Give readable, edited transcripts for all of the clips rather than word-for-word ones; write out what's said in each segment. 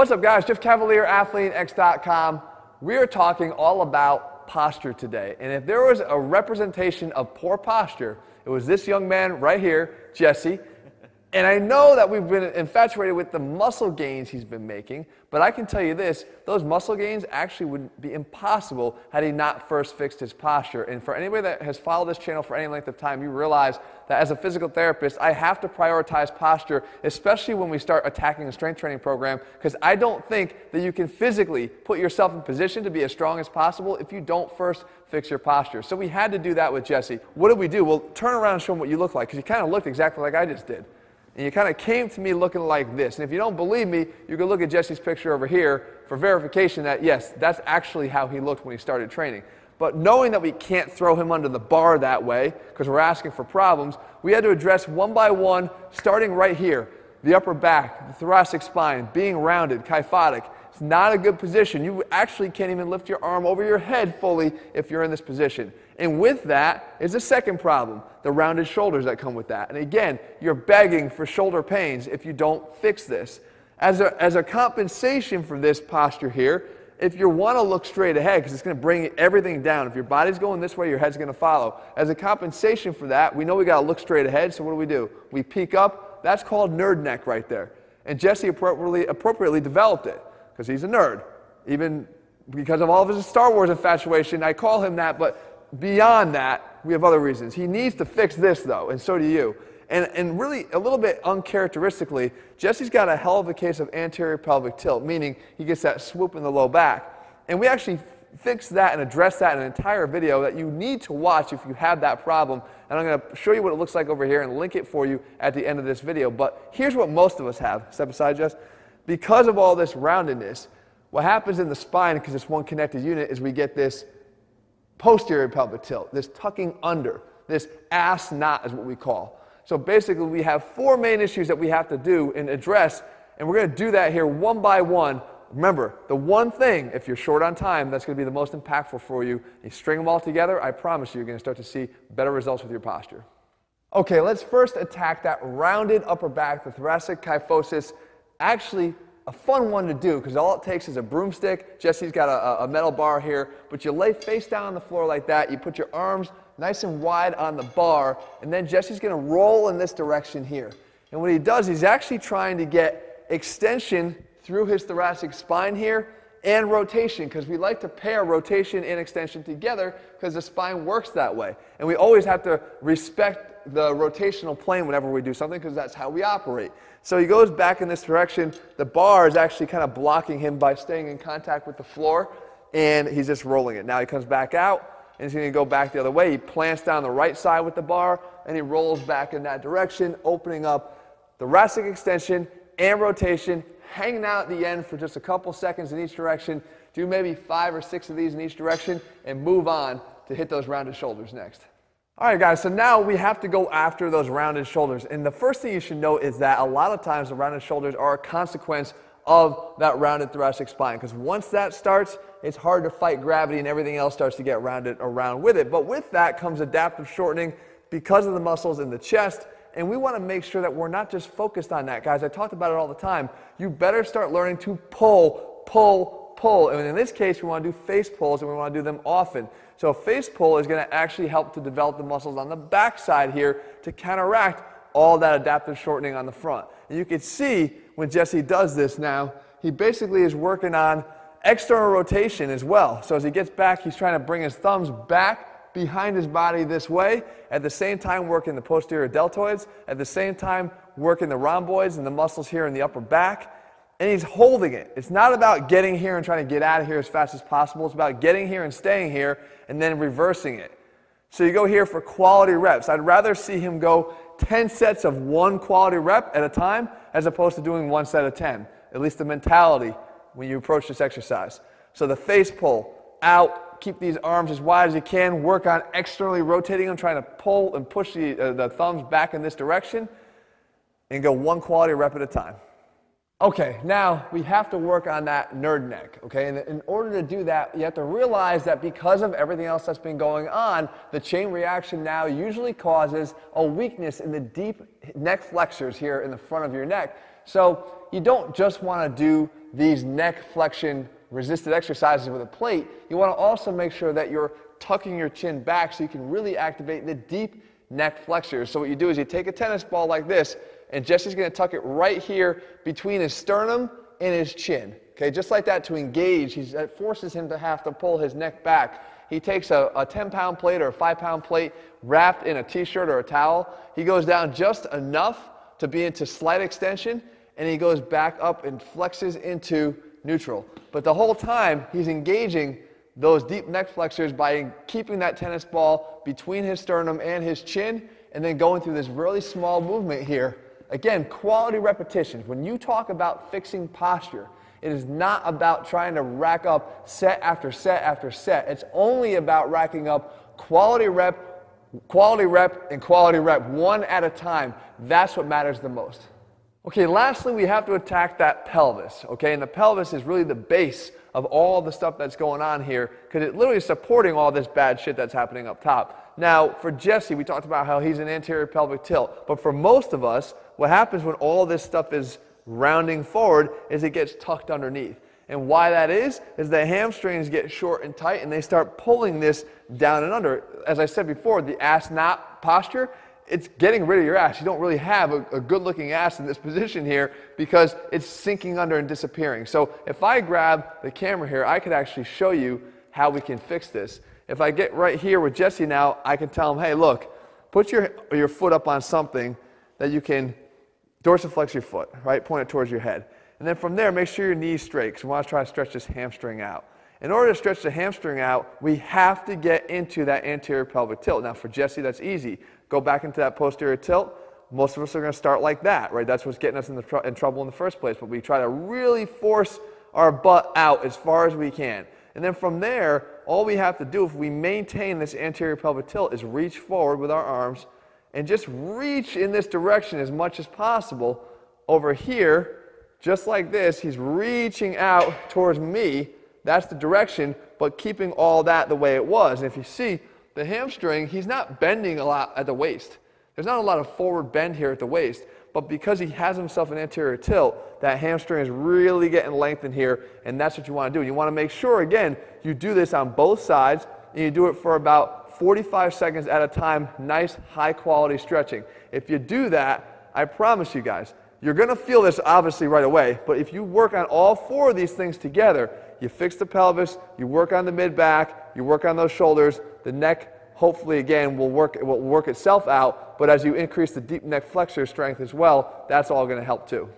What's up, guys? Jeff Cavalier, ATHLEAN-X.com. We are talking all about posture today. And if there was a representation of poor posture, it was this young man right here, Jesse. And I know that we've been infatuated with the muscle gains he's been making, but I can tell you this, those muscle gains actually would be impossible had he not first fixed his posture. And for anybody that has followed this channel for any length of time, you realize that as a physical therapist, I have to prioritize posture, especially when we start attacking a strength training program, because I don't think that you can physically put yourself in position to be as strong as possible if you don't first fix your posture. So we had to do that with Jesse. What did we do? Well, turn around and show him what you look like, because you kind of looked exactly like I just did. And you kind of came to me looking like this. And if you don't believe me, you can look at Jesse's picture over here for verification that, yes, that's actually how he looked when he started training. But knowing that we can't throw him under the bar that way, because we're asking for problems, we had to address one by one, starting right here. The upper back, the thoracic spine, being rounded, kyphotic. It's not a good position. You actually can't even lift your arm over your head fully if you're in this position. And with that is the second problem, the rounded shoulders that come with that. And again, you're begging for shoulder pains if you don't fix this. As a compensation for this posture here, if you want to look straight ahead, because it's going to bring everything down. If your body's going this way, your head's going to follow. As a compensation for that, we know we got to look straight ahead, so what do? We peek up. That's called nerd neck right there. And Jesse appropriately developed it, because he's a nerd. Even because of all of his Star Wars infatuation, I call him that, but beyond that, we have other reasons. He needs to fix this, though, and so do you. And really, a little bit uncharacteristically, Jesse's got a hell of a case of anterior pelvic tilt, meaning he gets that swoop in the low back. And we actually fixed that and addressed that in an entire video that you need to watch if you have that problem. And I'm going to show you what it looks like over here and link it for you at the end of this video. But here's what most of us have. Step aside, Jess. Because of all this roundedness, what happens in the spine, because it's one connected unit, is we get this posterior pelvic tilt, this tucking under, this ass knot is what we call. So basically we have four main issues that we have to do and address, and we're going to do that here one by one. Remember, the one thing, if you're short on time, that's going to be the most impactful for you. You string them all together, I promise you're going to start to see better results with your posture. Okay, let's first attack that rounded upper back, the thoracic kyphosis. Actually, a fun one to do, because all it takes is a broomstick. Jesse's got a metal bar here, but you lay face down on the floor like that. You put your arms nice and wide on the bar, and then Jesse's going to roll in this direction here. And what he does, he's actually trying to get extension through his thoracic spine here and rotation, because we like to pair rotation and extension together because the spine works that way. And we always have to respect the rotational plane whenever we do something, because that's how we operate. So he goes back in this direction. The bar is actually kind of blocking him by staying in contact with the floor, and he's just rolling it. Now he comes back out, and he's going to go back the other way. He plants down the right side with the bar, and he rolls back in that direction, opening up thoracic extension and rotation, hanging out at the end for just a couple seconds in each direction. Do maybe 5 or 6 of these in each direction, and move on to hit those rounded shoulders next. All right, guys, so now we have to go after those rounded shoulders. And the first thing you should know is that a lot of times the rounded shoulders are a consequence of that rounded thoracic spine. Because once that starts, it's hard to fight gravity and everything else starts to get rounded around with it. But with that comes adaptive shortening because of the muscles in the chest. And we want to make sure that we're not just focused on that, guys. I talked about it all the time. You better start learning to pull, pull, pull. And in this case, we want to do face pulls, and we want to do them often. So a face pull is going to actually help to develop the muscles on the back side here to counteract all that adaptive shortening on the front. And you can see when Jesse does this now, he basically is working on external rotation as well. So as he gets back, he's trying to bring his thumbs back behind his body this way, at the same time working the posterior deltoids, at the same time working the rhomboids and the muscles here in the upper back. And he's holding it. It's not about getting here and trying to get out of here as fast as possible. It's about getting here and staying here and then reversing it. So you go here for quality reps. I'd rather see him go 10 sets of one quality rep at a time as opposed to doing 1 set of 10. At least the mentality when you approach this exercise. So the face pull, out, keep these arms as wide as you can, work on externally rotating them, trying to pull and push the thumbs back in this direction, and go 1 quality rep at a time. Okay, now we have to work on that nerd neck, okay? And in order to do that, you have to realize that because of everything else that's been going on, the chain reaction now usually causes a weakness in the deep neck flexors here in the front of your neck. So you don't just want to do these neck flexion resisted exercises with a plate, you want to also make sure that you're tucking your chin back so you can really activate the deep neck flexors. So what you do is you take a tennis ball like this, and Jesse's going to tuck it right here between his sternum and his chin. Okay, just like that to engage. That forces him to have to pull his neck back. He takes a 10-pound plate or a 5-pound plate wrapped in a t-shirt or a towel. He goes down just enough to be into slight extension, and he goes back up and flexes into neutral. But the whole time, he's engaging those deep neck flexors by keeping that tennis ball between his sternum and his chin, and then going through this really small movement here. Again, quality repetitions. When you talk about fixing posture, it is not about trying to rack up set after set after set. It's only about racking up quality rep, and quality rep, one at a time. That's what matters the most. Okay, lastly, we have to attack that pelvis, okay? And the pelvis is really the base of all the stuff that's going on here, because it literally is supporting all this bad shit that's happening up top. Now, for Jesse, we talked about how he's an anterior pelvic tilt, but for most of us, what happens when all this stuff is rounding forward is it gets tucked underneath. And why that is the hamstrings get short and tight, and they start pulling this down and under. As I said before, the ass knot posture, it's getting rid of your ass. You don't really have a good-looking ass in this position here because it's sinking under and disappearing. So if I grab the camera here, I could actually show you how we can fix this. If I get right here with Jesse now, I can tell him, hey, look, put your foot up on something that you can dorsiflex your foot, right? Point it towards your head. And then from there, make sure your knee's straight, because we want to try to stretch this hamstring out. In order to stretch the hamstring out, we have to get into that anterior pelvic tilt. Now for Jesse, that's easy. Go back into that posterior tilt. Most of us are going to start like that, right? That's what's getting us in trouble in the first place. But we try to really force our butt out as far as we can. And then from there, all we have to do if we maintain this anterior pelvic tilt is reach forward with our arms and just reach in this direction as much as possible. Over here, just like this, he's reaching out towards me. That's the direction, but keeping all that the way it was. And if you see, the hamstring, he's not bending a lot at the waist. There's not a lot of forward bend here at the waist, but because he has himself an anterior tilt, that hamstring is really getting lengthened here, and that's what you want to do. You want to make sure, again, you do this on both sides, and you do it for about 45 seconds at a time, nice, high-quality stretching. If you do that, I promise you guys, you're going to feel this obviously right away, but if you work on all four of these things together, you fix the pelvis, you work on the mid-back, you work on those shoulders, the neck, hopefully, again, will work itself out, but as you increase the deep neck flexor strength as well, that's all going to help too.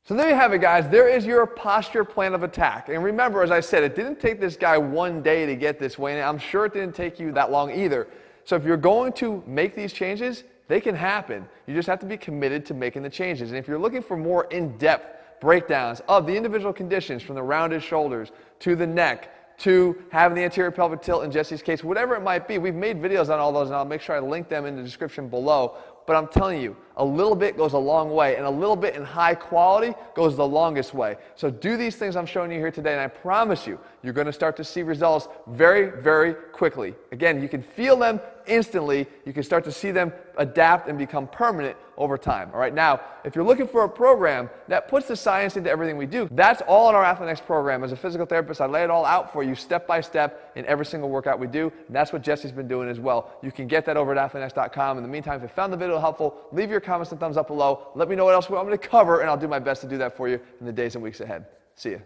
So there you have it, guys. There is your posture plan of attack. And remember, as I said, it didn't take this guy one day to get this way, and I'm sure it didn't take you that long either. So if you're going to make these changes, they can happen. You just have to be committed to making the changes. And if you're looking for more in-depth breakdowns of the individual conditions, from the rounded shoulders to the neck, to having the anterior pelvic tilt in Jesse's case, whatever it might be, we've made videos on all those, and I'll make sure I link them in the description below. But I'm telling you, a little bit goes a long way, and a little bit in high quality goes the longest way. So do these things I'm showing you here today, and I promise you, you're going to start to see results very, very quickly. Again, you can feel them instantly. You can start to see them adapt and become permanent over time. All right, now, if you're looking for a program that puts the science into everything we do, that's all in our ATHLEAN-X program. As a physical therapist, I lay it all out for you step by step in every single workout we do, and that's what Jesse's been doing as well. You can get that over at ATHLEAN-X.com. In the meantime, if you found the video helpful, leave your comments and thumbs up below. Let me know what else we want me to cover, and I'll do my best to do that for you in the days and weeks ahead. See ya.